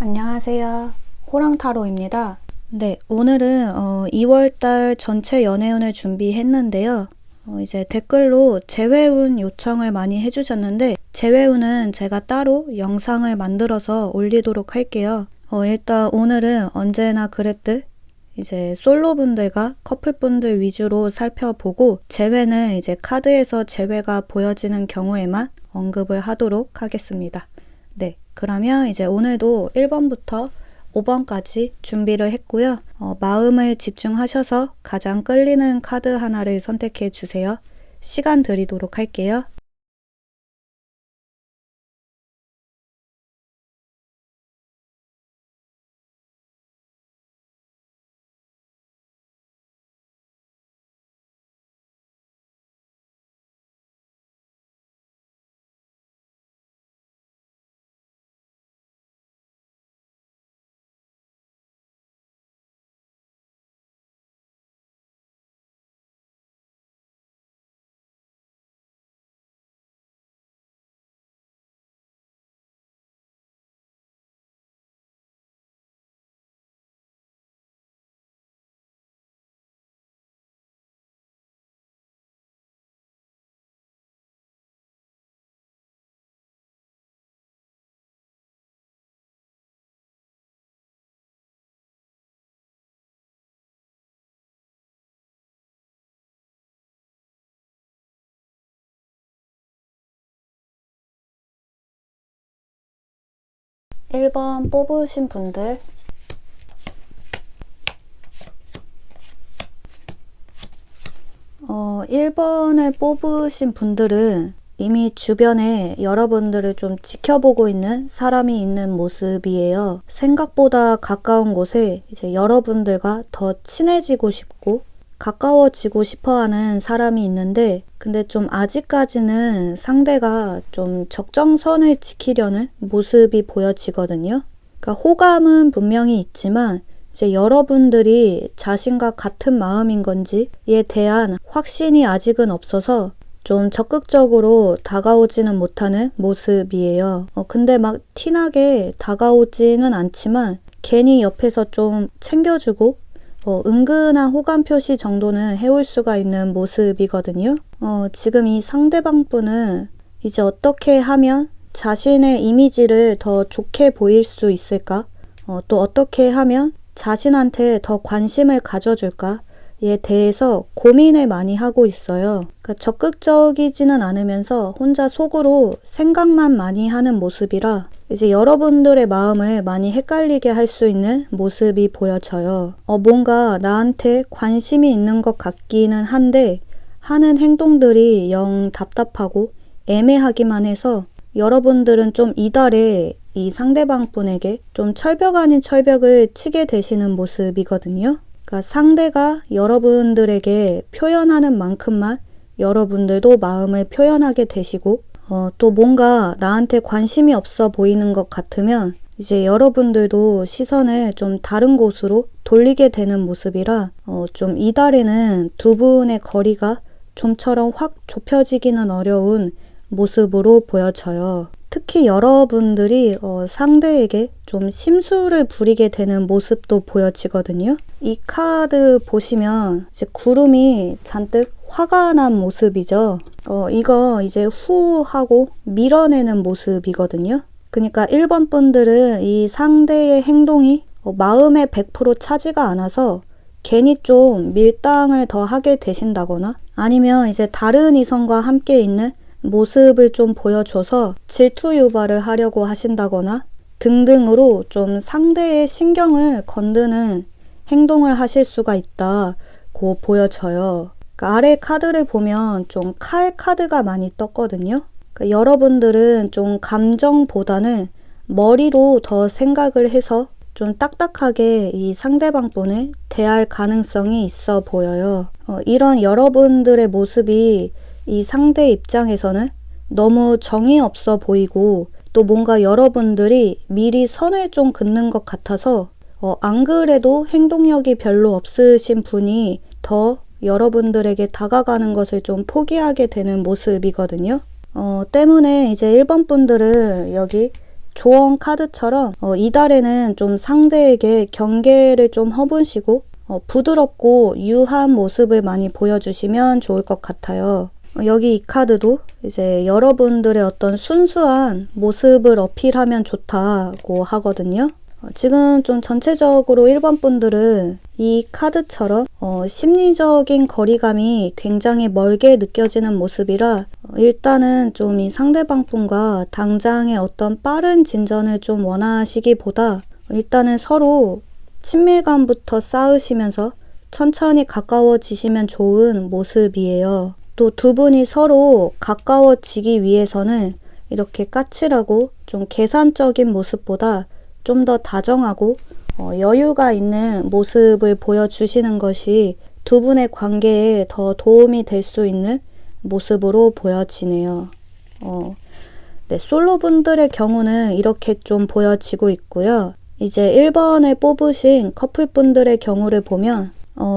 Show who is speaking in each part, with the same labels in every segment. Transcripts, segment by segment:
Speaker 1: 안녕하세요. 호랑타로입니다. 네, 오늘은 2월달 전체 연애운을 준비했는데요. 이제 댓글로 재회운 요청을 많이 해주셨는데 재회운은 제가 따로 영상을 만들어서 올리도록 할게요. 일단 오늘은 언제나 그랬듯 이제 솔로분들과 커플분들 위주로 살펴보고 재회는 이제 카드에서 재회가 보여지는 경우에만 언급을 하도록 하겠습니다. 네, 그러면 이제 오늘도 1번부터 5번까지 준비를 했고요. 마음을 집중하셔서 가장 끌리는 카드 하나를 선택해 주세요. 시간 드리도록 할게요. 일 번 뽑으신 분들 1번을 뽑으신 분들은 이미 주변에 여러분들을 좀 지켜보고 있는 사람이 있는 모습이에요. 생각보다 가까운 곳에 이제 여러분들과 더 친해지고 싶고 가까워지고 싶어하는 사람이 있는데 근데 좀 아직까지는 상대가 좀 적정선을 지키려는 모습이 보여지거든요. 그러니까 호감은 분명히 있지만 이제 여러분들이 자신과 같은 마음인 건지에 대한 확신이 아직은 없어서 좀 적극적으로 다가오지는 못하는 모습이에요. 근데 막 티나게 다가오지는 않지만 괜히 옆에서 좀 챙겨주고 은근한 호감 표시 정도는 해올 수가 있는 모습이거든요. 지금 이 상대방 분은 이제 어떻게 하면 자신의 이미지를 더 좋게 보일 수 있을까? 또 어떻게 하면 자신한테 더 관심을 가져줄까에 대해서 고민을 많이 하고 있어요. 그러니까 적극적이지는 않으면서 혼자 속으로 생각만 많이 하는 모습이라 이제 여러분들의 마음을 많이 헷갈리게 할 수 있는 모습이 보여져요. 뭔가 나한테 관심이 있는 것 같기는 한데 하는 행동들이 영 답답하고 애매하기만 해서 여러분들은 좀 이달에 이 상대방 분에게 좀 철벽 아닌 철벽을 치게 되시는 모습이거든요. 그러니까 상대가 여러분들에게 표현하는 만큼만 여러분들도 마음을 표현하게 되시고 또 뭔가 나한테 관심이 없어 보이는 것 같으면 이제 여러분들도 시선을 좀 다른 곳으로 돌리게 되는 모습이라 좀 이달에는 두 분의 거리가 좀처럼 확 좁혀지기는 어려운 모습으로 보여져요. 특히 여러분들이 상대에게 좀 심술을 부리게 되는 모습도 보여지거든요. 이 카드 보시면 이제 구름이 잔뜩 화가 난 모습이죠. 이거 이제 후하고 밀어내는 모습이거든요. 그러니까 1번 분들은 이 상대의 행동이 마음에 100% 차지가 않아서 괜히 좀 밀당을 더 하게 되신다거나 아니면 이제 다른 이성과 함께 있는 모습을 좀 보여줘서 질투 유발을 하려고 하신다거나 등등으로 좀 상대의 신경을 건드는 행동을 하실 수가 있다고 보여져요. 그러니까 아래 카드를 보면 좀 칼 카드가 많이 떴거든요. 그러니까 여러분들은 좀 감정보다는 머리로 더 생각을 해서 좀 딱딱하게 이 상대방 분을 대할 가능성이 있어 보여요. 이런 여러분들의 모습이 이 상대 입장에서는 너무 정이 없어 보이고 또 뭔가 여러분들이 미리 선을 좀 긋는 것 같아서 안 그래도 행동력이 별로 없으신 분이 더 여러분들에게 다가가는 것을 좀 포기하게 되는 모습이거든요. 때문에 이제 1번 분들은 여기 조언 카드처럼 이달에는 좀 상대에게 경계를 좀 허무시고 부드럽고 유한 모습을 많이 보여주시면 좋을 것 같아요. 여기 이 카드도 이제 여러분들의 어떤 순수한 모습을 어필하면 좋다고 하거든요. 지금 좀 전체적으로 1번 분들은 이 카드처럼 심리적인 거리감이 굉장히 멀게 느껴지는 모습이라 일단은 좀 이 상대방 분과 당장의 어떤 빠른 진전을 좀 원하시기보다 일단은 서로 친밀감부터 쌓으시면서 천천히 가까워지시면 좋은 모습이에요. 또 두 분이 서로 가까워지기 위해서는 이렇게 까칠하고 좀 계산적인 모습보다 좀 더 다정하고 여유가 있는 모습을 보여주시는 것이 두 분의 관계에 더 도움이 될 수 있는 모습으로 보여지네요. 네, 솔로분들의 경우는 이렇게 좀 보여지고 있고요. 이제 1번을 뽑으신 커플분들의 경우를 보면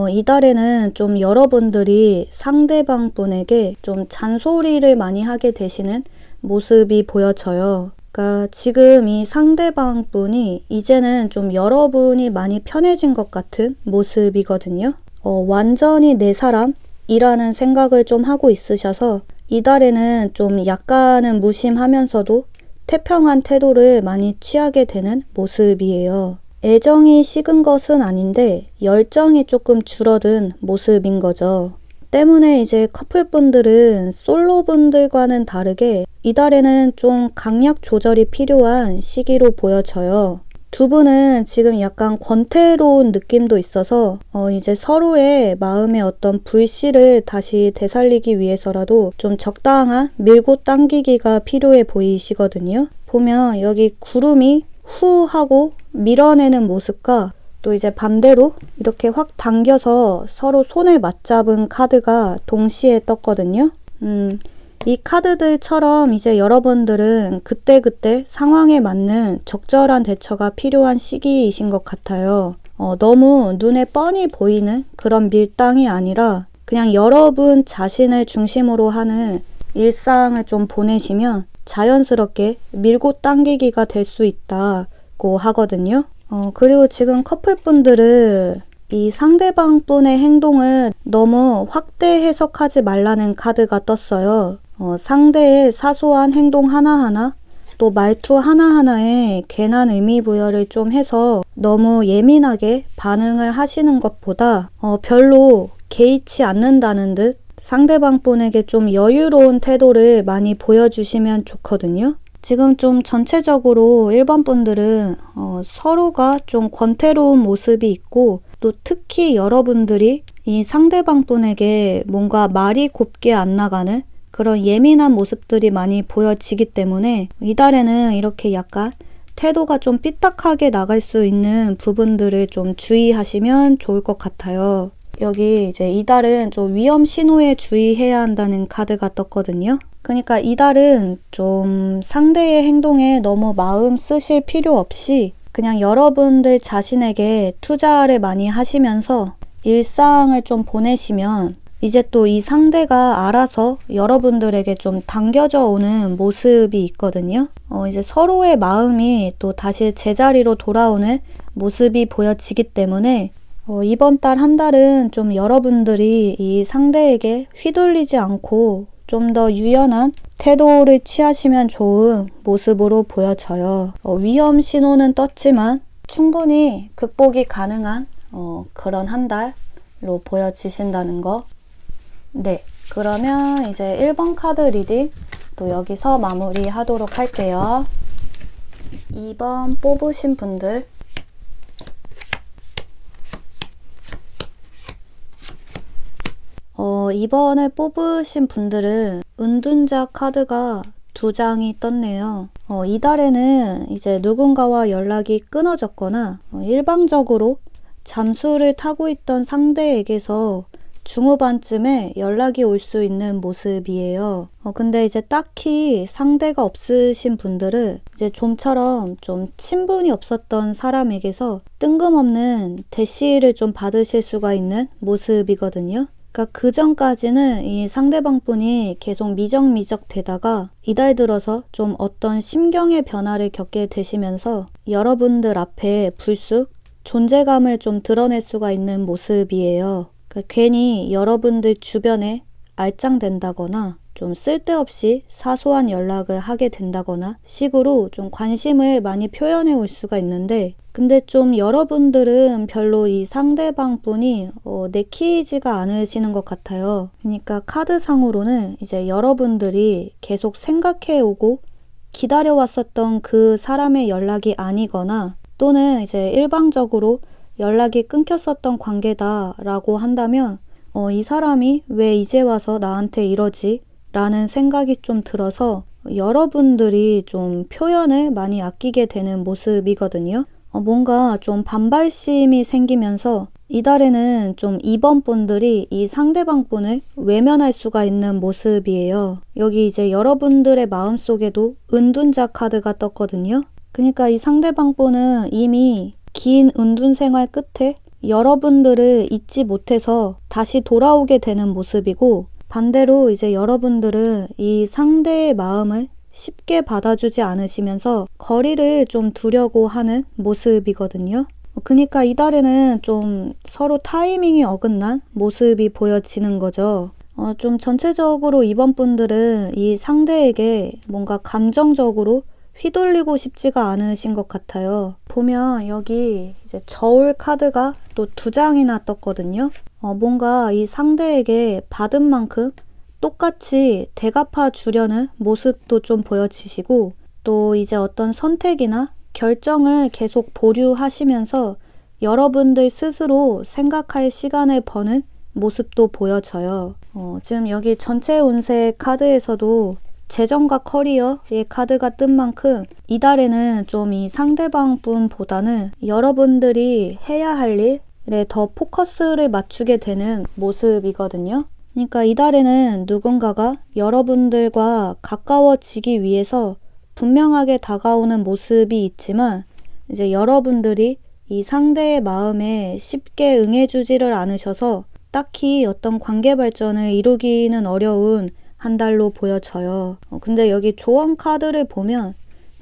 Speaker 1: 이달에는 좀 여러분들이 상대방 분에게 좀 잔소리를 많이 하게 되시는 모습이 보여져요. 그러니까 지금 이 상대방 분이 이제는 좀 여러분이 많이 편해진 것 같은 모습이거든요. 완전히 내 사람이라는 생각을 좀 하고 있으셔서 이달에는 좀 약간은 무심하면서도 태평한 태도를 많이 취하게 되는 모습이에요. 애정이 식은 것은 아닌데 열정이 조금 줄어든 모습인 거죠. 때문에 이제 커플분들은 솔로분들과는 다르게 이달에는 좀 강약 조절이 필요한 시기로 보여져요. 두 분은 지금 약간 권태로운 느낌도 있어서 이제 서로의 마음의 어떤 불씨를 다시 되살리기 위해서라도 좀 적당한 밀고 당기기가 필요해 보이시거든요. 보면 여기 구름이 후 하고 밀어내는 모습과 또 이제 반대로 이렇게 확 당겨서 서로 손을 맞잡은 카드가 동시에 떴거든요. 이 카드들처럼 이제 여러분들은 그때그때 상황에 맞는 적절한 대처가 필요한 시기이신 것 같아요. 너무 눈에 뻔히 보이는 그런 밀당이 아니라 그냥 여러분 자신을 중심으로 하는 일상을 좀 보내시면 자연스럽게 밀고 당기기가 될 수 있다고 하거든요. 그리고 지금 커플분들은 이 상대방 분의 행동을 너무 확대 해석하지 말라는 카드가 떴어요. 상대의 사소한 행동 하나하나 또 말투 하나하나에 괜한 의미 부여를 좀 해서 너무 예민하게 반응을 하시는 것보다 별로 개의치 않는다는 듯 상대방 분에게 좀 여유로운 태도를 많이 보여주시면 좋거든요. 지금 좀 전체적으로 1번 분들은 서로가 좀 권태로운 모습이 있고 또 특히 여러분들이 이 상대방 분에게 뭔가 말이 곱게 안 나가는 그런 예민한 모습들이 많이 보여지기 때문에 이달에는 이렇게 약간 태도가 좀 삐딱하게 나갈 수 있는 부분들을 좀 주의하시면 좋을 것 같아요. 여기 이제 이달은 좀 위험 신호에 주의해야 한다는 카드가 떴거든요. 그러니까 이달은 좀 상대의 행동에 너무 마음 쓰실 필요 없이 그냥 여러분들 자신에게 투자를 많이 하시면서 일상을 좀 보내시면 이제 또 이 상대가 알아서 여러분들에게 좀 당겨져 오는 모습이 있거든요. 이제 서로의 마음이 또 다시 제자리로 돌아오는 모습이 보여지기 때문에 이번 달 한 달은 좀 여러분들이 이 상대에게 휘둘리지 않고 좀 더 유연한 태도를 취하시면 좋은 모습으로 보여져요. 위험 신호는 떴지만 충분히 극복이 가능한 그런 한 달로 보여지신다는 거. 네, 그러면 이제 1번 카드 리딩 또 여기서 마무리 하도록 할게요. 2번 뽑으신 분들 이번에 뽑으신 분들은 은둔자 카드가 2장이 떴네요. 이달에는 이제 누군가와 연락이 끊어졌거나 일방적으로 잠수를 타고 있던 상대에게서 중후반쯤에 연락이 올 수 있는 모습이에요. 근데 이제 딱히 상대가 없으신 분들은 이제 좀처럼 좀 친분이 없었던 사람에게서 뜬금없는 대시를 좀 받으실 수가 있는 모습이거든요. 그러니까 그 전까지는 이 상대방 분이 계속 미적미적 되다가 이달 들어서 좀 어떤 심경의 변화를 겪게 되시면서 여러분들 앞에 불쑥 존재감을 좀 드러낼 수가 있는 모습이에요. 그러니까 괜히 여러분들 주변에 알짱된다거나 좀 쓸데없이 사소한 연락을 하게 된다거나 식으로 좀 관심을 많이 표현해 올 수가 있는데, 근데 좀 여러분들은 별로 이 상대방 분이 내키지가 않으시는 것 같아요. 그러니까 카드상으로는 이제 여러분들이 계속 생각해 오고 기다려 왔었던 그 사람의 연락이 아니거나 또는 이제 일방적으로 연락이 끊겼었던 관계다라고 한다면 이 사람이 왜 이제 와서 나한테 이러지? 라는 생각이 좀 들어서 여러분들이 좀 표현을 많이 아끼게 되는 모습이거든요. 뭔가 좀 반발심이 생기면서 이달에는 좀 이번 분들이 이 상대방 분을 외면할 수가 있는 모습이에요. 여기 이제 여러분들의 마음속에도 은둔자 카드가 떴거든요. 그러니까 이 상대방 분은 이미 긴 은둔 생활 끝에 여러분들을 잊지 못해서 다시 돌아오게 되는 모습이고, 반대로 이제 여러분들은 이 상대의 마음을 쉽게 받아주지 않으시면서 거리를 좀 두려고 하는 모습이거든요. 그러니까 이달에는 좀 서로 타이밍이 어긋난 모습이 보여지는 거죠. 좀 전체적으로 이번 분들은 이 상대에게 뭔가 감정적으로 휘둘리고 싶지가 않으신 것 같아요. 보면 여기 이제 저울 카드가 또 2장이나 떴거든요. 뭔가 이 상대에게 받은 만큼 똑같이 대갚아 주려는 모습도 좀 보여지시고, 또 이제 어떤 선택이나 결정을 계속 보류하시면서 여러분들 스스로 생각할 시간을 버는 모습도 보여져요. 지금 여기 전체 운세 카드에서도 재정과 커리어의 카드가 뜬 만큼 이달에는 좀 이 상대방 분보다는 여러분들이 해야 할 일에 더 포커스를 맞추게 되는 모습이거든요. 그러니까 이달에는 누군가가 여러분들과 가까워지기 위해서 분명하게 다가오는 모습이 있지만, 이제 여러분들이 이 상대의 마음에 쉽게 응해주지를 않으셔서 딱히 어떤 관계 발전을 이루기는 어려운 한 달로 보여져요. 근데 여기 조언 카드를 보면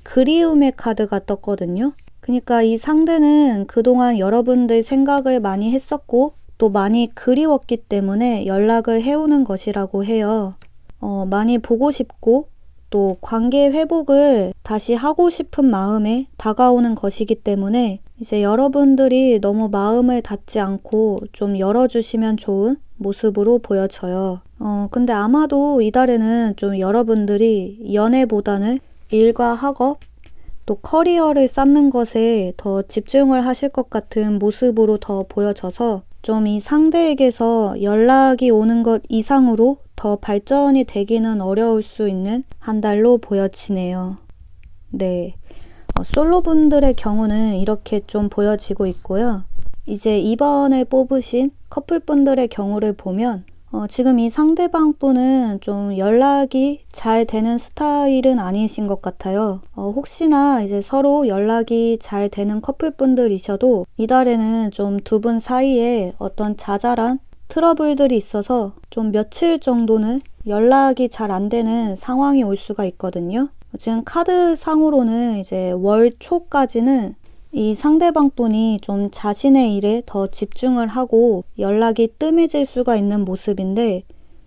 Speaker 1: 그리움의 카드가 떴거든요. 그러니까 이 상대는 그동안 여러분들 생각을 많이 했었고 또 많이 그리웠기 때문에 연락을 해오는 것이라고 해요. 많이 보고 싶고 또 관계 회복을 다시 하고 싶은 마음에 다가오는 것이기 때문에 이제 여러분들이 너무 마음을 닫지 않고 좀 열어주시면 좋은 모습으로 보여져요. 근데 아마도 이달에는 좀 여러분들이 연애보다는 일과 학업, 또 커리어를 쌓는 것에 더 집중을 하실 것 같은 모습으로 더 보여져서 좀 이 상대에게서 연락이 오는 것 이상으로 더 발전이 되기는 어려울 수 있는 한 달로 보여지네요. 네. 솔로분들의 경우는 이렇게 좀 보여지고 있고요. 이제 이번에 뽑으신 커플분들의 경우를 보면 지금 이 상대방 분은 좀 연락이 잘 되는 스타일은 아니신 것 같아요. 혹시나 이제 서로 연락이 잘 되는 커플분들이셔도 이달에는 좀 두 분 사이에 어떤 자잘한 트러블들이 있어서 좀 며칠 정도는 연락이 잘 안 되는 상황이 올 수가 있거든요. 지금 카드상으로는 이제 월 초까지는 이 상대방 분이 좀 자신의 일에 더 집중을 하고 연락이 뜸해질 수가 있는 모습인데,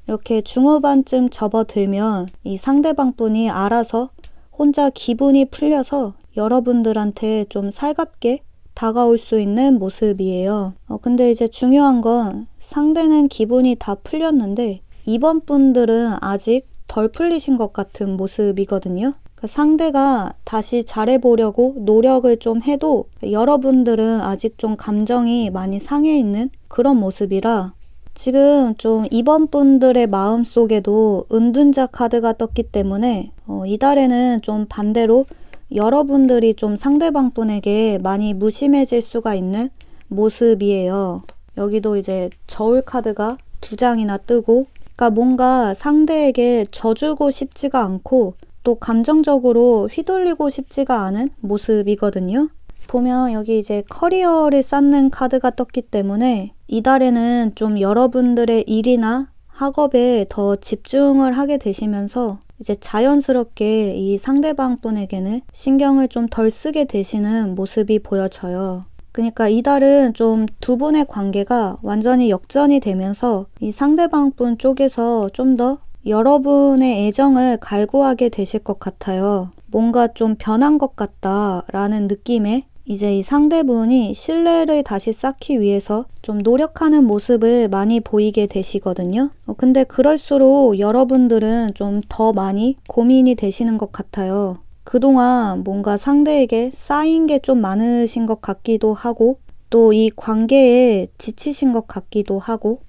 Speaker 1: 이렇게 중후반쯤 접어들면 이 상대방 분이 알아서 혼자 기분이 풀려서 여러분들한테 좀 살갑게 다가올 수 있는 모습이에요. 근데 이제 중요한 건 상대는 기분이 다 풀렸는데 이번 분들은 아직 덜 풀리신 것 같은 모습이거든요. 상대가 다시 잘해보려고 노력을 좀 해도 여러분들은 아직 좀 감정이 많이 상해 있는 그런 모습이라, 지금 좀 이번 분들의 마음속에도 은둔자 카드가 떴기 때문에 이달에는 좀 반대로 여러분들이 좀 상대방 분에게 많이 무심해질 수가 있는 모습이에요. 여기도 이제 저울 카드가 2장이나 뜨고, 그러니까 뭔가 상대에게 져주고 싶지가 않고 또 감정적으로 휘둘리고 싶지가 않은 모습이거든요. 보면 여기 이제 커리어를 쌓는 카드가 떴기 때문에 이달에는 좀 여러분들의 일이나 학업에 더 집중을 하게 되시면서 이제 자연스럽게 이 상대방 분에게는 신경을 좀 덜 쓰게 되시는 모습이 보여져요. 그러니까 이달은 좀 두 분의 관계가 완전히 역전이 되면서 이 상대방 분 쪽에서 좀 더 여러분의 애정을 갈구하게 되실 것 같아요. 뭔가 좀 변한 것 같다라는 느낌에 이제 이 상대분이 신뢰를 다시 쌓기 위해서 좀 노력하는 모습을 많이 보이게 되시거든요. 근데 그럴수록 여러분들은 좀 더 많이 고민이 되시는 것 같아요. 그동안 뭔가 상대에게 쌓인 게 좀 많으신 것 같기도 하고 또 이 관계에 지치신 것 같기도 하고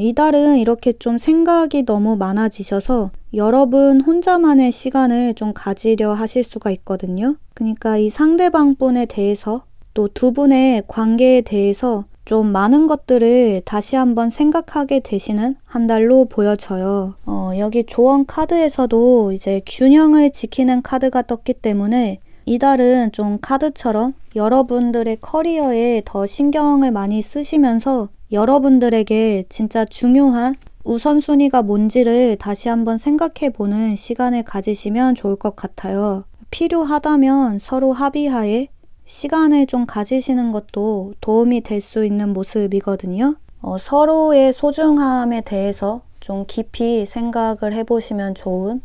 Speaker 1: 이달은 이렇게 좀 생각이 너무 많아지셔서 여러분 혼자만의 시간을 좀 가지려 하실 수가 있거든요. 그러니까 이 상대방 분에 대해서 또 두 분의 관계에 대해서 좀 많은 것들을 다시 한번 생각하게 되시는 한 달로 보여져요. 여기 조언 카드에서도 이제 균형을 지키는 카드가 떴기 때문에 이달은 좀 카드처럼 여러분들의 커리어에 더 신경을 많이 쓰시면서 여러분들에게 진짜 중요한 우선순위가 뭔지를 다시 한번 생각해 보는 시간을 가지시면 좋을 것 같아요. 필요하다면 서로 합의하에 시간을 좀 가지시는 것도 도움이 될 수 있는 모습이거든요. 서로의 소중함에 대해서 좀 깊이 생각을 해보시면 좋은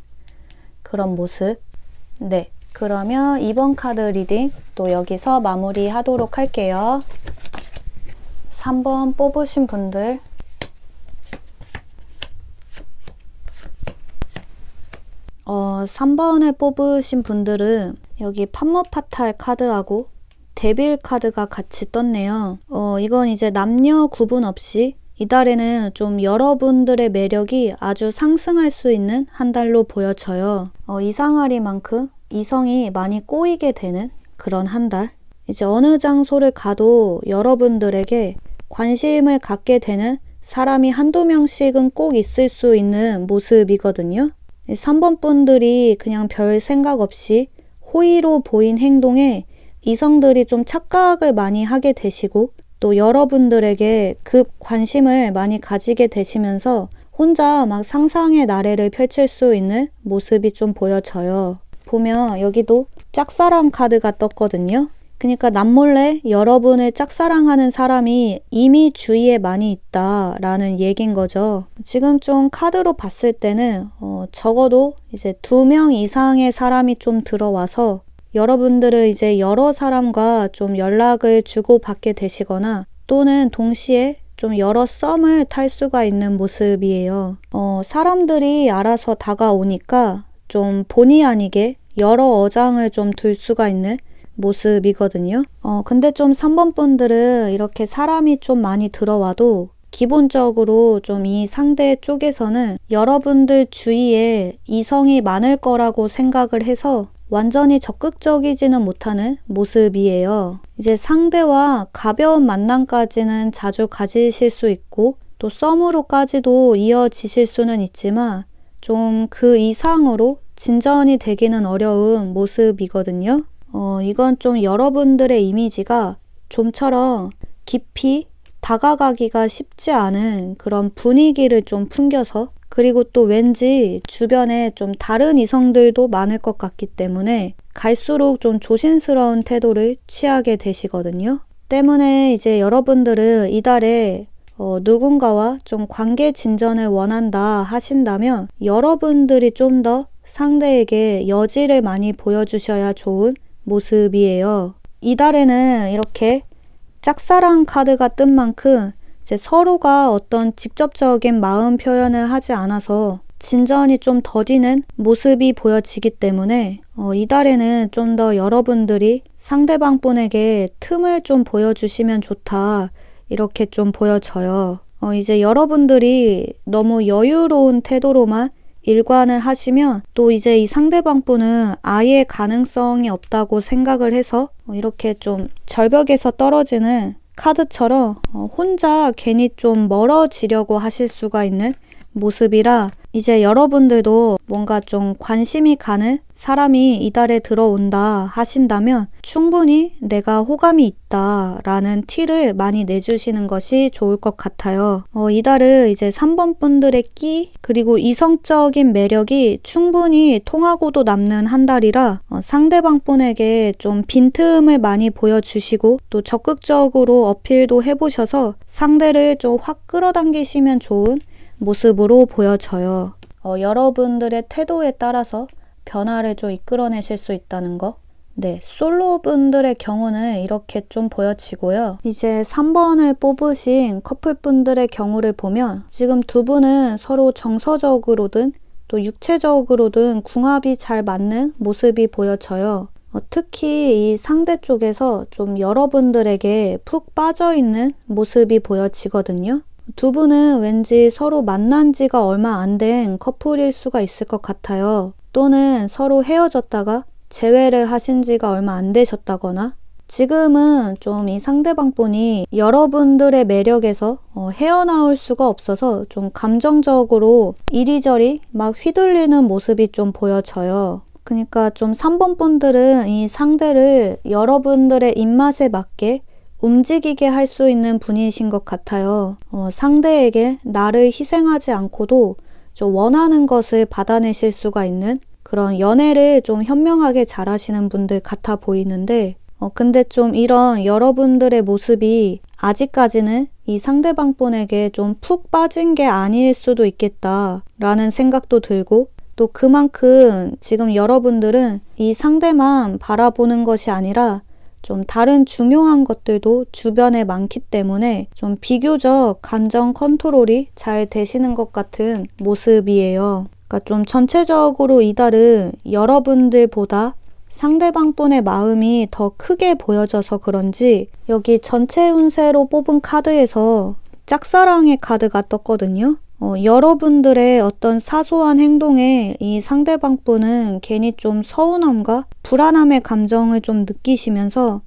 Speaker 1: 그런 모습. 네. 그러면 이번 카드 리딩 또 여기서 마무리하도록 할게요. 3번 뽑으신 분들 어, 3번을 뽑으신 분들은 여기 판무파탈 카드하고 데빌 카드가 같이 떴네요. 이건 이제 남녀 구분 없이 이달에는 좀 여러분들의 매력이 아주 상승할 수 있는 한 달로 보여져요. 이상하리만큼 이성이 많이 꼬이게 되는 그런 한 달. 이제 어느 장소를 가도 여러분들에게 관심을 갖게 되는 사람이 한두 명씩은 꼭 있을 수 있는 모습이거든요. 3번 분들이 그냥 별 생각 없이 호의로 보인 행동에 이성들이 좀 착각을 많이 하게 되시고 또 여러분들에게 급 관심을 많이 가지게 되시면서 혼자 막 상상의 나래를 펼칠 수 있는 모습이 좀 보여져요. 보면 여기도 짝사랑 카드가 떴거든요. 그러니까 남몰래 여러분을 짝사랑하는 사람이 이미 주위에 많이 있다라는 얘기인 거죠. 지금 좀 카드로 봤을 때는 적어도 이제 2명 이상의 사람이 좀 들어와서 여러분들은 이제 여러 사람과 좀 연락을 주고받게 되시거나 또는 동시에 좀 여러 썸을 탈 수가 있는 모습이에요. 사람들이 알아서 다가오니까 좀 본의 아니게 여러 어장을 좀 둘 수가 있는 모습이거든요. 근데 좀 3번 분들은 이렇게 사람이 좀 많이 들어와도 기본적으로 좀 이 상대 쪽에서는 여러분들 주위에 이성이 많을 거라고 생각을 해서 완전히 적극적이지는 못하는 모습이에요. 이제 상대와 가벼운 만남까지는 자주 가지실 수 있고 또 썸으로까지도 이어지실 수는 있지만 좀 그 이상으로 진전이 되기는 어려운 모습이거든요. 이건 좀 여러분들의 이미지가 좀처럼 깊이 다가가기가 쉽지 않은 그런 분위기를 좀 풍겨서 그리고 또 왠지 주변에 좀 다른 이성들도 많을 것 같기 때문에 갈수록 좀 조심스러운 태도를 취하게 되시거든요. 때문에 이제 여러분들은 이달에 누군가와 좀 관계 진전을 원한다 하신다면 여러분들이 좀 더 상대에게 여지를 많이 보여주셔야 좋은 모습이에요. 이달에는 이렇게 짝사랑 카드가 뜬 만큼 이제 서로가 어떤 직접적인 마음 표현을 하지 않아서 진전이 좀 더디는 모습이 보여지기 때문에 이달에는 좀 더 여러분들이 상대방 분에게 틈을 좀 보여주시면 좋다 이렇게 좀 보여져요. 이제 여러분들이 너무 여유로운 태도로만 일관을 하시면 또 이제 이 상대방 분은 아예 가능성이 없다고 생각을 해서 이렇게 좀 절벽에서 떨어지는 카드처럼 혼자 괜히 좀 멀어지려고 하실 수가 있는 모습이라 이제 여러분들도 뭔가 좀 관심이 가는 사람이 이달에 들어온다 하신다면 충분히 내가 호감이 있다 라는 티를 많이 내주시는 것이 좋을 것 같아요. 이달은 이제 3번 분들의 끼 그리고 이성적인 매력이 충분히 통하고도 남는 한 달이라 상대방 분에게 좀 빈틈을 많이 보여주시고 또 적극적으로 어필도 해보셔서 상대를 좀 확 끌어당기시면 좋은 모습으로 보여져요. 여러분들의 태도에 따라서 변화를 좀 이끌어내실 수 있다는 거. 네, 솔로분들의 경우는 이렇게 좀 보여지고요. 이제 3번을 뽑으신 커플분들의 경우를 보면 지금 두 분은 서로 정서적으로든 또 육체적으로든 궁합이 잘 맞는 모습이 보여져요. 특히 이 상대 쪽에서 좀 여러분들에게 푹 빠져있는 모습이 보여지거든요. 두 분은 왠지 서로 만난 지가 얼마 안 된 커플일 수가 있을 것 같아요. 또는 서로 헤어졌다가 재회를 하신 지가 얼마 안 되셨다거나 지금은 좀 이 상대방 분이 여러분들의 매력에서 헤어나올 수가 없어서 좀 감정적으로 이리저리 막 휘둘리는 모습이 좀 보여져요. 그러니까 좀 3번 분들은 이 상대를 여러분들의 입맛에 맞게 움직이게 할 수 있는 분이신 것 같아요. 상대에게 나를 희생하지 않고도 좀 원하는 것을 받아내실 수가 있는 그런 연애를 좀 현명하게 잘하시는 분들 같아 보이는데 근데 좀 이런 여러분들의 모습이 아직까지는 이 상대방 분에게 좀 푹 빠진 게 아닐 수도 있겠다라는 생각도 들고 또 그만큼 지금 여러분들은 이 상대만 바라보는 것이 아니라 좀 다른 중요한 것들도 주변에 많기 때문에 좀 비교적 감정 컨트롤이 잘 되시는 것 같은 모습이에요. 그러니까 좀 전체적으로 이달은 여러분들보다 상대방 분의 마음이 더 크게 보여져서 그런지 여기 전체 운세로 뽑은 카드에서 짝사랑의 카드가 떴거든요. 여러분들의 어떤 사소한 행동에 이 상대방 분은 괜히 좀 서운함과 불안함의 감정을 좀 느끼시면서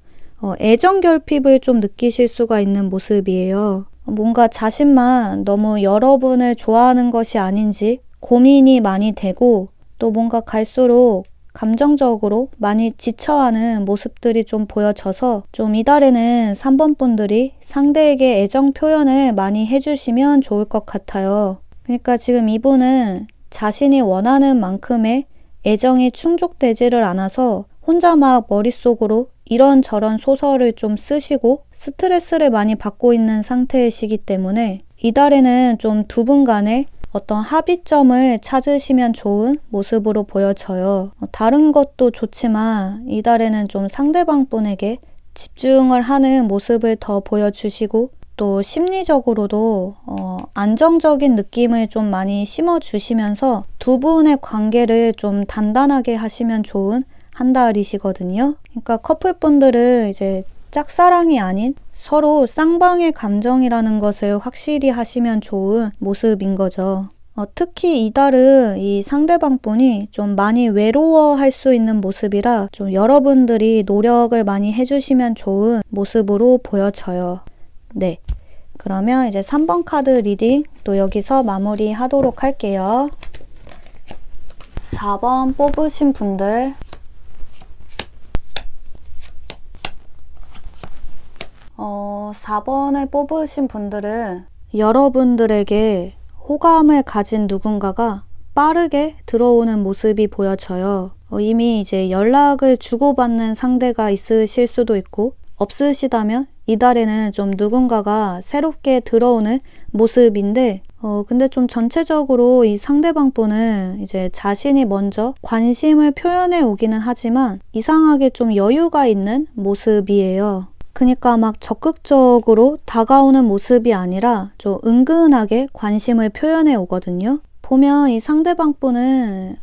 Speaker 1: 애정 결핍을 좀 느끼실 수가 있는 모습이에요. 뭔가 자신만 너무 여러분을 좋아하는 것이 아닌지 고민이 많이 되고 또 뭔가 갈수록 감정적으로 많이 지쳐하는 모습들이 좀 보여져서 좀 이달에는 3번 분들이 상대에게 애정 표현을 많이 해주시면 좋을 것 같아요. 그러니까 지금 이분은 자신이 원하는 만큼의 애정이 충족되지를 않아서 혼자 막 머릿속으로 이런저런 소설을 좀 쓰시고 스트레스를 많이 받고 있는 상태이시기 때문에 이달에는 좀 두 분 간에 어떤 합의점을 찾으시면 좋은 모습으로 보여져요. 다른 것도 좋지만 이달에는 좀 상대방 분에게 집중을 하는 모습을 더 보여주시고 또 심리적으로도 안정적인 느낌을 좀 많이 심어주시면서 두 분의 관계를 좀 단단하게 하시면 좋은 한 달이시거든요. 그러니까 커플분들은 이제 짝사랑이 아닌 서로 쌍방의 감정이라는 것을 확실히 하시면 좋은 모습인 거죠. 특히 이달은 이 상대방 분이 좀 많이 외로워할 수 있는 모습이라 좀 여러분들이 노력을 많이 해주시면 좋은 모습으로 보여져요. 네. 그러면 이제 3번 카드 리딩 또 여기서 마무리 하도록 할게요. 4번 뽑으신 분들 4번을 뽑으신 분들은 여러분들에게 호감을 가진 누군가가 빠르게 들어오는 모습이 보여져요. 이미 이제 연락을 주고받는 상대가 있으실 수도 있고 없으시다면 이달에는 좀 누군가가 새롭게 들어오는 모습인데 근데 좀 전체적으로 이 상대방 분은 이제 자신이 먼저 관심을 표현해 오기는 하지만 이상하게 좀 여유가 있는 모습이에요. 그러니까 막 적극적으로 다가오는 모습이 아니라 좀 은근하게 관심을 표현해 오거든요. 보면 이 상대방 분은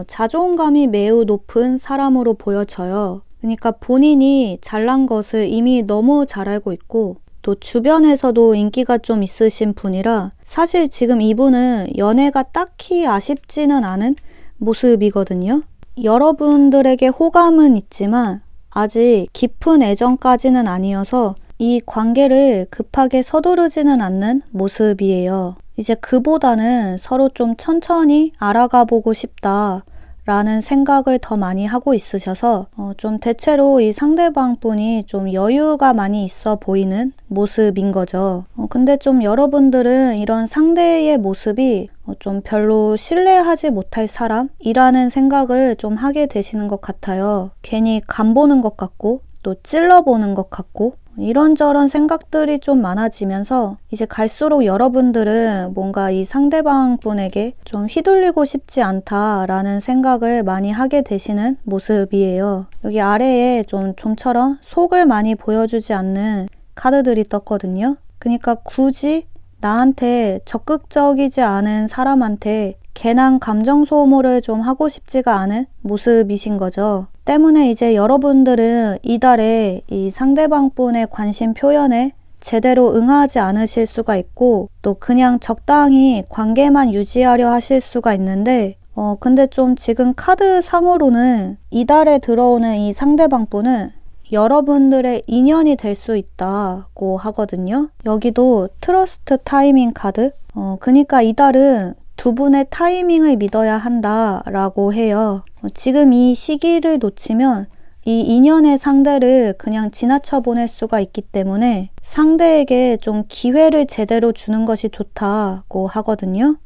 Speaker 1: 자존감이 매우 높은 사람으로 보여져요. 그러니까 본인이 잘난 것을 이미 너무 잘 알고 있고 또 주변에서도 인기가 좀 있으신 분이라 사실 지금 이분은 연애가 딱히 아쉽지는 않은 모습이거든요. 여러분들에게 호감은 있지만 아직 깊은 애정까지는 아니어서 이 관계를 급하게 서두르지는 않는 모습이에요. 이제 그보다는 서로 좀 천천히 알아가 보고 싶다 라는 생각을 더 많이 하고 있으셔서 좀 대체로 이 상대방 분이 좀 여유가 많이 있어 보이는 모습인 거죠. 근데 좀 여러분들은 이런 상대의 모습이 좀 별로 신뢰하지 못할 사람이라는 생각을 좀 하게 되시는 것 같아요. 괜히 간보는 것 같고 또 찔러보는 것 같고 이런저런 생각들이 좀 많아지면서 이제 갈수록 여러분들은 뭔가 이 상대방 분에게 좀 휘둘리고 싶지 않다라는 생각을 많이 하게 되시는 모습이에요. 여기 아래에 좀처럼 속을 많이 보여주지 않는 카드들이 떴거든요. 그러니까 굳이 나한테 적극적이지 않은 사람한테 괜한 감정 소모를 좀 하고 싶지가 않은 모습이신 거죠. 때문에 이제 여러분들은 이달에 이 상대방 분의 관심 표현에 제대로 응하지 않으실 수가 있고 또 그냥 적당히 관계만 유지하려 하실 수가 있는데 근데 좀 지금 카드 상으로는 이달에 들어오는 이 상대방 분은 여러분들의 인연이 될 수 있다고 하거든요. 여기도 트러스트 타이밍 카드 그러니까 이달은 두 분의 타이밍을 믿어야 한다라고 해요. 지금 이 시기를 놓치면 이 인연의 상대를 그냥 지나쳐 보낼 수가 있기 때문에 상대에게 좀 기회를 제대로 주는 것이 좋다고 하거든요.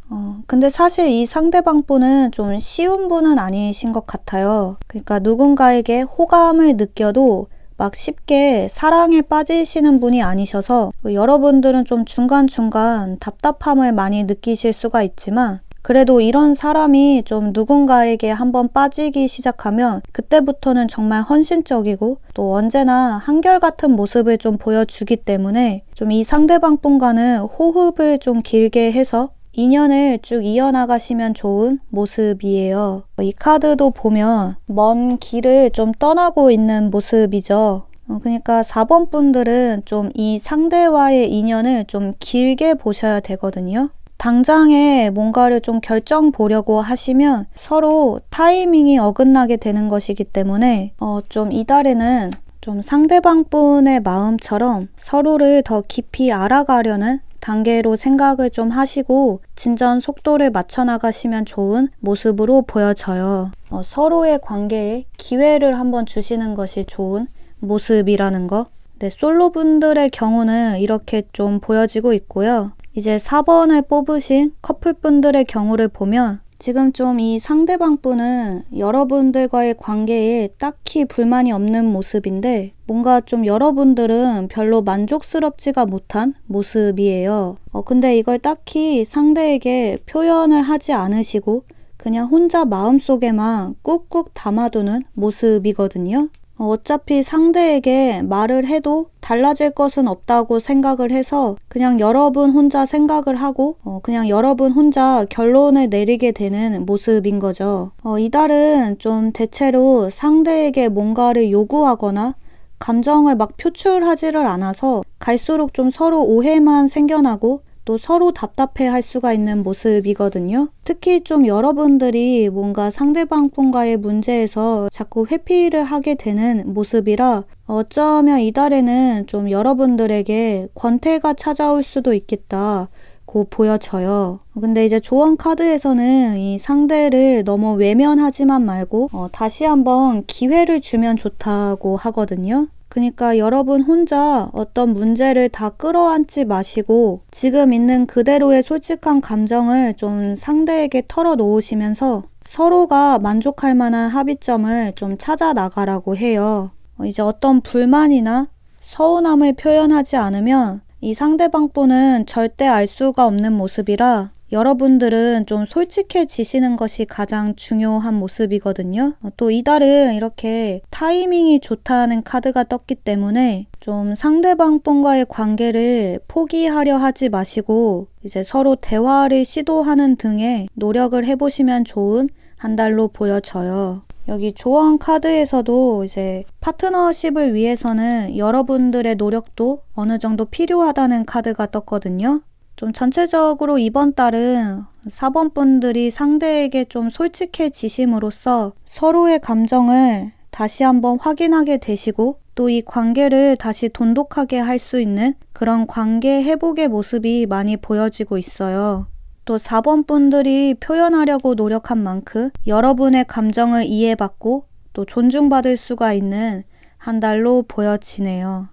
Speaker 1: 근데 사실 이 상대방 분은 좀 쉬운 분은 아니신 것 같아요. 그러니까 누군가에게 호감을 느껴도 막 쉽게 사랑에 빠지시는 분이 아니셔서 여러분들은 좀 중간중간 답답함을 많이 느끼실 수가 있지만 그래도 이런 사람이 좀 누군가에게 한번 빠지기 시작하면 그때부터는 정말 헌신적이고 또 언제나 한결같은 모습을 좀 보여주기 때문에 좀 이 상대방 분과는 호흡을 좀 길게 해서 인연을 쭉 이어나가시면 좋은 모습이에요. 이 카드도 보면 먼 길을 좀 떠나고 있는 모습이죠. 그러니까 4번 분들은 좀 이 상대와의 인연을 좀 길게 보셔야 되거든요. 당장에 뭔가를 좀 결정 보려고 하시면 서로 타이밍이 어긋나게 되는 것이기 때문에 좀 이달에는 좀 상대방 분의 마음처럼 서로를 더 깊이 알아가려는 단계로 생각을 좀 하시고 진전 속도를 맞춰 나가시면 좋은 모습으로 보여져요. 서로의 관계에 기회를 한번 주시는 것이 좋은 모습이라는 거. 네, 솔로분들의 경우는 이렇게 좀 보여지고 있고요. 이제 4번을 뽑으신 커플분들의 경우를 보면 지금 좀 이 상대방 분은 여러분들과의 관계에 딱히 불만이 없는 모습인데 뭔가 좀 여러분들은 별로 만족스럽지가 못한 모습이에요. 근데 이걸 딱히 상대에게 표현을 하지 않으시고 그냥 혼자 마음속에만 꾹꾹 담아두는 모습이거든요. 어차피 상대에게 말을 해도 달라질 것은 없다고 생각을 해서 그냥 여러분 혼자 생각을 하고 그냥 여러분 혼자 결론을 내리게 되는 모습인 거죠. 이달은 좀 대체로 상대에게 뭔가를 요구하거나 감정을 막 표출하지를 않아서 갈수록 좀 서로 오해만 생겨나고 또 서로 답답해할 수가 있는 모습이거든요. 특히 좀 여러분들이 뭔가 상대방 분과의 문제에서 자꾸 회피를 하게 되는 모습이라 어쩌면 이달에는 좀 여러분들에게 권태가 찾아올 수도 있겠다고 보여져요. 근데 이제 조언 카드에서는 이 상대를 너무 외면하지만 말고 다시 한번 기회를 주면 좋다고 하거든요. 그러니까 여러분 혼자 어떤 문제를 다 끌어안지 마시고 지금 있는 그대로의 솔직한 감정을 좀 상대에게 털어놓으시면서 서로가 만족할 만한 합의점을 좀 찾아 나가라고 해요. 이제 어떤 불만이나 서운함을 표현하지 않으면 이 상대방 분은 절대 알 수가 없는 모습이라 여러분들은 좀 솔직해지시는 것이 가장 중요한 모습이거든요. 또 이달은 이렇게 타이밍이 좋다는 카드가 떴기 때문에 좀 상대방 분과의 관계를 포기하려 하지 마시고 이제 서로 대화를 시도하는 등의 노력을 해보시면 좋은 한 달로 보여져요. 여기 조언 카드에서도 이제 파트너십을 위해서는 여러분들의 노력도 어느 정도 필요하다는 카드가 떴거든요. 좀 전체적으로 이번 달은 4번 분들이 상대에게 좀 솔직해지심으로써 서로의 감정을 다시 한번 확인하게 되시고 또 이 관계를 다시 돈독하게 할 수 있는 그런 관계 회복의 모습이 많이 보여지고 있어요. 또 4번 분들이 표현하려고 노력한 만큼 여러분의 감정을 이해받고 또 존중받을 수가 있는 한 달로 보여지네요.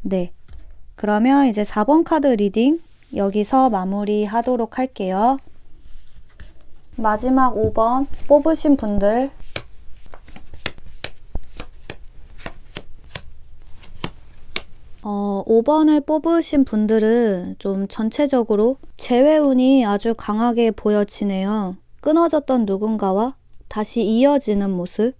Speaker 1: 네. 그러면 이제 4번 카드 리딩 여기서 마무리하도록 할게요. 마지막 5번 뽑으신 분들 5번을 뽑으신 분들은 좀 전체적으로 재회운이 아주 강하게 보여지네요. 끊어졌던 누군가와 다시 이어지는 모습,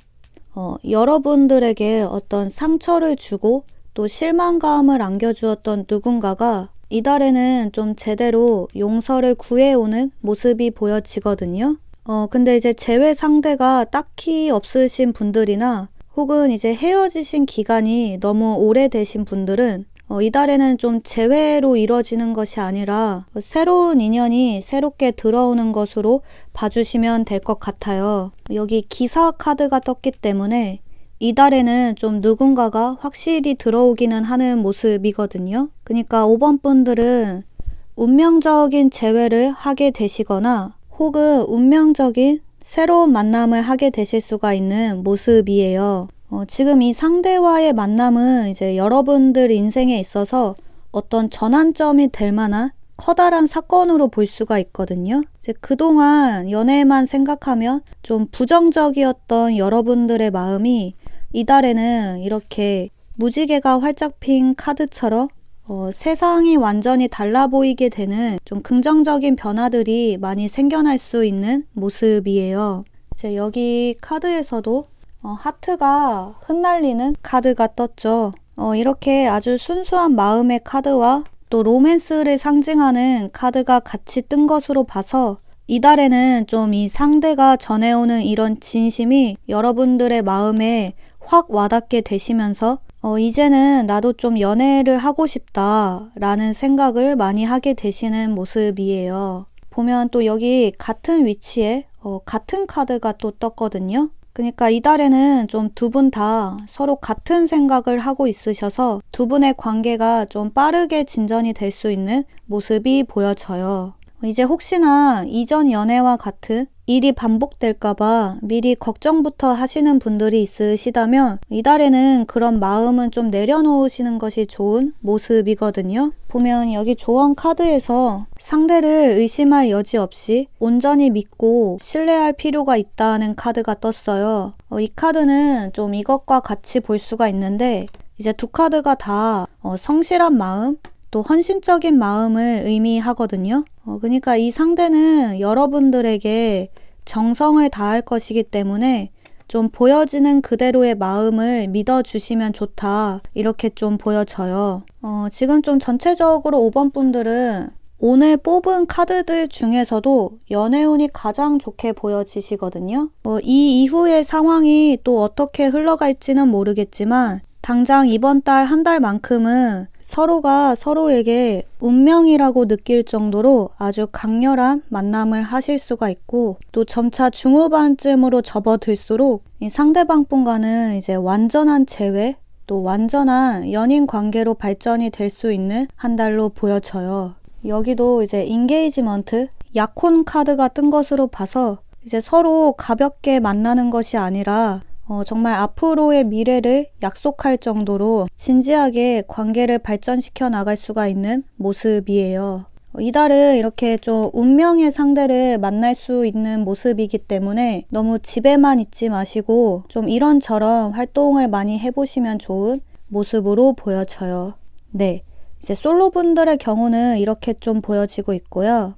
Speaker 1: 여러분들에게 어떤 상처를 주고 또 실망감을 안겨주었던 누군가가 이달에는 좀 제대로 용서를 구해오는 모습이 보여지거든요. 근데 이제 재회 상대가 딱히 없으신 분들이나 혹은 이제 헤어지신 기간이 너무 오래되신 분들은 이달에는 좀 재회로 이루어지는 것이 아니라 새로운 인연이 새롭게 들어오는 것으로 봐주시면 될 것 같아요. 여기 기사 카드가 떴기 때문에 이달에는 좀 누군가가 확실히 들어오기는 하는 모습이거든요. 그러니까 5번 분들은 운명적인 재회를 하게 되시거나 혹은 운명적인 새로운 만남을 하게 되실 수가 있는 모습이에요. 지금 이 상대와의 만남은 이제 여러분들 인생에 있어서 어떤 전환점이 될 만한 커다란 사건으로 볼 수가 있거든요. 이제 그동안 연애만 생각하면 좀 부정적이었던 여러분들의 마음이 이달에는 이렇게 무지개가 활짝 핀 카드처럼 세상이 완전히 달라 보이게 되는 좀 긍정적인 변화들이 많이 생겨날 수 있는 모습이에요. 이제 여기 카드에서도 하트가 흩날리는 카드가 떴죠. 이렇게 아주 순수한 마음의 카드와 또 로맨스를 상징하는 카드가 같이 뜬 것으로 봐서 이달에는 좀 이 상대가 전해오는 이런 진심이 여러분들의 마음에 확 와닿게 되시면서 이제는 나도 좀 연애를 하고 싶다 라는 생각을 많이 하게 되시는 모습이에요. 보면 또 여기 같은 위치에 같은 카드가 또 떴거든요. 그러니까 이달에는 좀 두 분 다 서로 같은 생각을 하고 있으셔서 두 분의 관계가 좀 빠르게 진전이 될 수 있는 모습이 보여져요. 이제 혹시나 이전 연애와 같은 일이 반복될까봐 미리 걱정부터 하시는 분들이 있으시다면 이달에는 그런 마음은 좀 내려놓으시는 것이 좋은 모습이거든요. 보면 여기 조언 카드에서 상대를 의심할 여지 없이 온전히 믿고 신뢰할 필요가 있다는 카드가 떴어요. 이 카드는 좀 이것과 같이 볼 수가 있는데 이제 두 카드가 다 성실한 마음 또 헌신적인 마음을 의미하거든요. 그러니까 이 상대는 여러분들에게 정성을 다할 것이기 때문에 좀 보여지는 그대로의 마음을 믿어주시면 좋다. 이렇게 좀 보여져요. 지금 좀 전체적으로 5번 분들은 오늘 뽑은 카드들 중에서도 연애운이 가장 좋게 보여지시거든요. 이 이후의 상황이 또 어떻게 흘러갈지는 모르겠지만 당장 이번 달 한 달만큼은 서로가 서로에게 운명이라고 느낄 정도로 아주 강렬한 만남을 하실 수가 있고 또 점차 중후반쯤으로 접어들수록 이 상대방분과는 이제 완전한 재회 또 완전한 연인 관계로 발전이 될 수 있는 한 달로 보여져요. 여기도 이제 인게이지먼트 약혼 카드가 뜬 것으로 봐서 이제 서로 가볍게 만나는 것이 아니라 정말 앞으로의 미래를 약속할 정도로 진지하게 관계를 발전시켜 나갈 수가 있는 모습이에요. 이달은 이렇게 좀 운명의 상대를 만날 수 있는 모습이기 때문에 너무 집에만 있지 마시고 좀 이런저런 활동을 많이 해보시면 좋은 모습으로 보여져요. 네, 이제 솔로분들의 경우는 이렇게 좀 보여지고 있고요.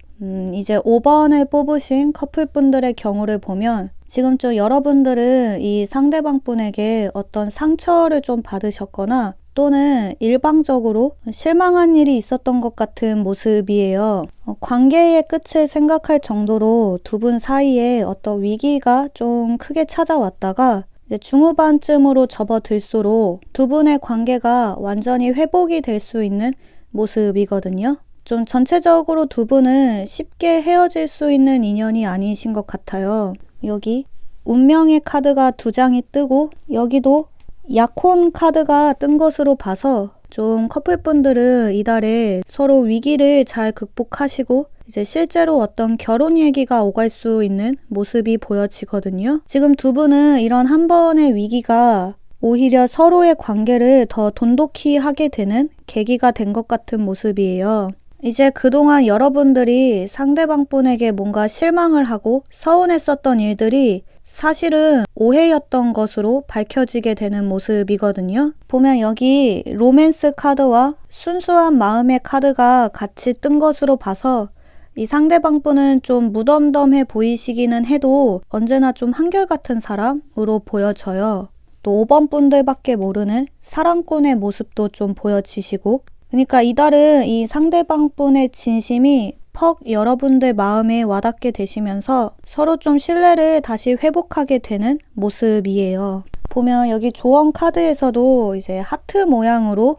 Speaker 1: 이제 5번을 뽑으신 커플분들의 경우를 보면 지금 좀 여러분들은 이 상대방 분에게 어떤 상처를 좀 받으셨거나 또는 일방적으로 실망한 일이 있었던 것 같은 모습이에요. 관계의 끝을 생각할 정도로 두 분 사이에 어떤 위기가 좀 크게 찾아왔다가 이제 중후반쯤으로 접어들수록 두 분의 관계가 완전히 회복이 될 수 있는 모습이거든요. 좀 전체적으로 두 분은 쉽게 헤어질 수 있는 인연이 아니신 것 같아요. 여기 운명의 카드가 두 장이 뜨고 여기도 약혼 카드가 뜬 것으로 봐서 좀 커플분들은 이달에 서로 위기를 잘 극복하시고 이제 실제로 어떤 결혼 얘기가 오갈 수 있는 모습이 보여지거든요. 지금 두 분은 이런 한 번의 위기가 오히려 서로의 관계를 더 돈독히 하게 되는 계기가 된 것 같은 모습이에요. 이제 그동안 여러분들이 상대방 분에게 뭔가 실망을 하고 서운했었던 일들이 사실은 오해였던 것으로 밝혀지게 되는 모습이거든요. 보면 여기 로맨스 카드와 순수한 마음의 카드가 같이 뜬 것으로 봐서 이 상대방 분은 좀 무덤덤해 보이시기는 해도 언제나 좀 한결같은 사람으로 보여져요. 또 5번 분들밖에 모르는 사랑꾼의 모습도 좀 보여지시고, 그러니까 이달은 이 상대방 분의 진심이 퍽 여러분들 마음에 와닿게 되시면서 서로 좀 신뢰를 다시 회복하게 되는 모습이에요. 보면 여기 조언 카드에서도 이제 하트 모양으로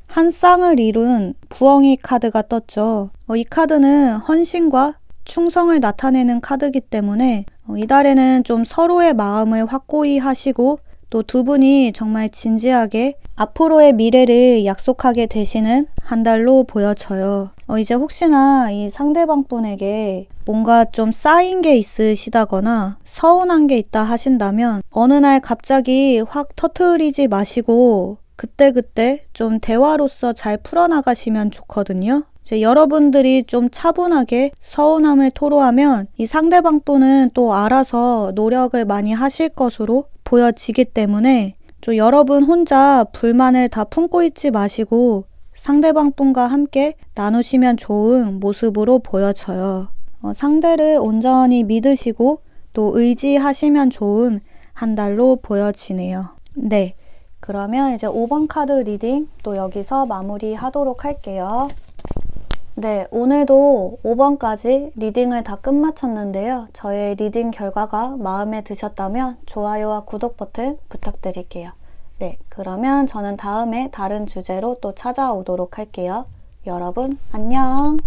Speaker 1: 한 쌍을 이룬 부엉이 카드가 떴죠. 이 카드는 헌신과 충성을 나타내는 카드이기 때문에 이달에는 좀 서로의 마음을 확고히 하시고 또 두 분이 정말 진지하게 앞으로의 미래를 약속하게 되시는 한 달로 보여져요. 이제 혹시나 이 상대방 분에게 뭔가 좀 쌓인 게 있으시다거나 서운한 게 있다 하신다면 어느 날 갑자기 확 터트리지 마시고 그때그때 좀 대화로서 잘 풀어나가시면 좋거든요. 이제 여러분들이 좀 차분하게 서운함을 토로하면 이 상대방 분은 또 알아서 노력을 많이 하실 것으로 보여지기 때문에 좀 여러분 혼자 불만을 다 품고 있지 마시고 상대방 분과 함께 나누시면 좋은 모습으로 보여져요. 상대를 온전히 믿으시고 또 의지하시면 좋은 한 달로 보여지네요. 네, 그러면 이제 5번 카드 리딩 또 여기서 마무리하도록 할게요. 네, 오늘도 5번까지 리딩을 다 끝마쳤는데요. 저의 리딩 결과가 마음에 드셨다면 좋아요와 구독 버튼 부탁드릴게요. 네, 그러면 저는 다음에 다른 주제로 또 찾아오도록 할게요. 여러분, 안녕!